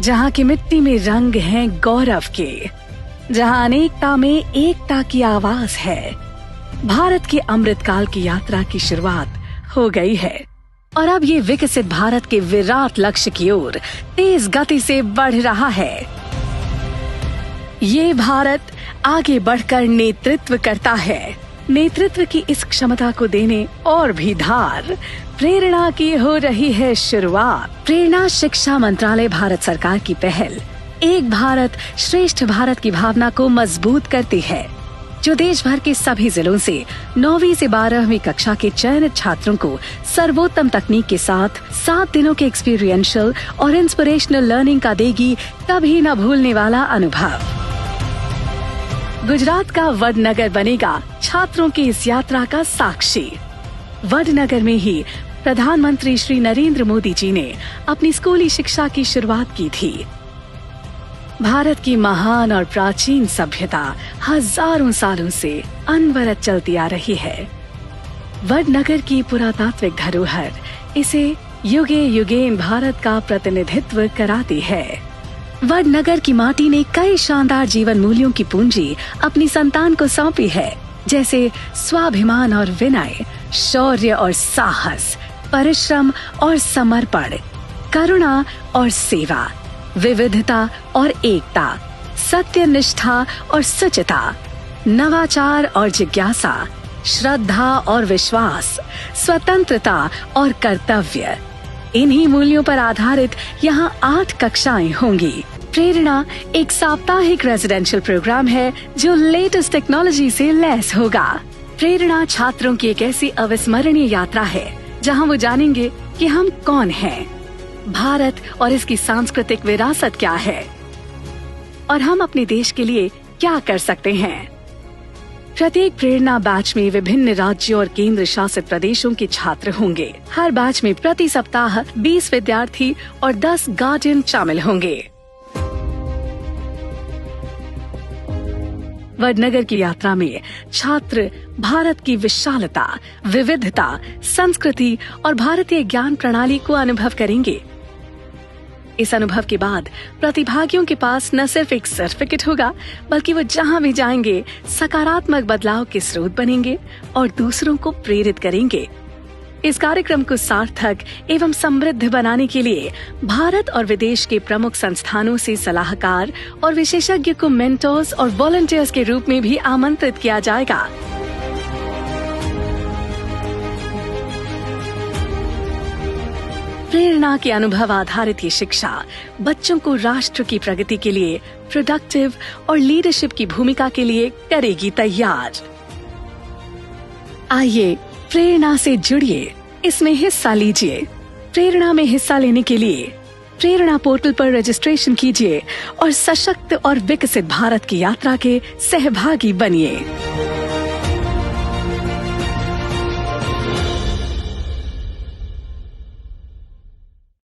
जहाँ की मिट्टी में रंग हैं गौरव के, जहाँ अनेकता में एकता की आवाज है। भारत के अमृतकाल की यात्रा की शुरुआत हो गई है और अब ये विकसित भारत के विराट लक्ष्य की ओर तेज गति से बढ़ रहा है। ये भारत आगे बढ़कर नेतृत्व करता है। नेतृत्व की इस क्षमता को देने और भी धार प्रेरणा की हो रही है शुरुआत। प्रेरणा शिक्षा मंत्रालय भारत सरकार की पहल एक भारत श्रेष्ठ भारत की भावना को मजबूत करती है, जो देश भर के सभी जिलों से 9वीं से 12वीं कक्षा के चयनित छात्रों को सर्वोत्तम तकनीक के साथ 7 दिनों के एक्सपीरियंशियल और इंस्पिरेशनल लर्निंग का देगी कभी न भूलने वाला अनुभव। गुजरात का वडनगर बनेगा छात्रों की इस यात्रा का साक्षी। वडनगर में ही प्रधानमंत्री श्री नरेंद्र मोदी जी ने अपनी स्कूली शिक्षा की शुरुआत की थी। भारत की महान और प्राचीन सभ्यता हजारों सालों से अनवरत चलती आ रही है। वडनगर की पुरातात्विक धरोहर इसे युगे युगेन भारत का प्रतिनिधित्व कराती है। वडनगर की माटी ने कई शानदार जीवन मूल्यों की पूंजी अपनी संतान को सौंपी है, जैसे स्वाभिमान और विनय, शौर्य और साहस, परिश्रम और समर्पण, करुणा और सेवा, विविधता और एकता, सत्यनिष्ठा और सुचिता, नवाचार और जिज्ञासा, श्रद्धा और विश्वास, स्वतंत्रता और कर्तव्य। इन्हीं मूल्यों पर आधारित यहाँ 8 कक्षाएं होंगी। प्रेरणा एक साप्ताहिक रेजिडेंशियल प्रोग्राम है जो लेटेस्ट टेक्नोलॉजी से लैस होगा। प्रेरणा छात्रों की एक ऐसी अविस्मरणीय यात्रा है जहाँ वो जानेंगे कि हम कौन हैं, भारत और इसकी सांस्कृतिक विरासत क्या है और हम अपने देश के लिए क्या कर सकते हैं। प्रत्येक प्रेरणा बैच में विभिन्न राज्यों और केंद्र शासित प्रदेशों के छात्र होंगे। हर बैच में प्रति सप्ताह 20 विद्यार्थी और 10 गार्डियन शामिल होंगे। वडनगर की यात्रा में छात्र भारत की विशालता, विविधता, संस्कृति और भारतीय ज्ञान प्रणाली को अनुभव करेंगे। इस अनुभव के बाद प्रतिभागियों के पास न सिर्फ एक सर्टिफिकेट होगा, बल्कि वो जहां भी जाएंगे सकारात्मक बदलाव के स्रोत बनेंगे और दूसरों को प्रेरित करेंगे। इस कार्यक्रम को सार्थक एवं समृद्ध बनाने के लिए भारत और विदेश के प्रमुख संस्थानों से सलाहकार और विशेषज्ञ को मेंटर्स और वॉलंटियर्स के रूप में भी आमंत्रित किया जाएगा। प्रेरणा के अनुभव आधारित ये शिक्षा बच्चों को राष्ट्र की प्रगति के लिए प्रोडक्टिव और लीडरशिप की भूमिका के लिए करेगी तैयार। आइए प्रेरणा से जुड़िए, इसमें हिस्सा लीजिए। प्रेरणा में हिस्सा लेने के लिए प्रेरणा पोर्टल पर रजिस्ट्रेशन कीजिए और सशक्त और विकसित भारत की यात्रा के सहभागी बनिए।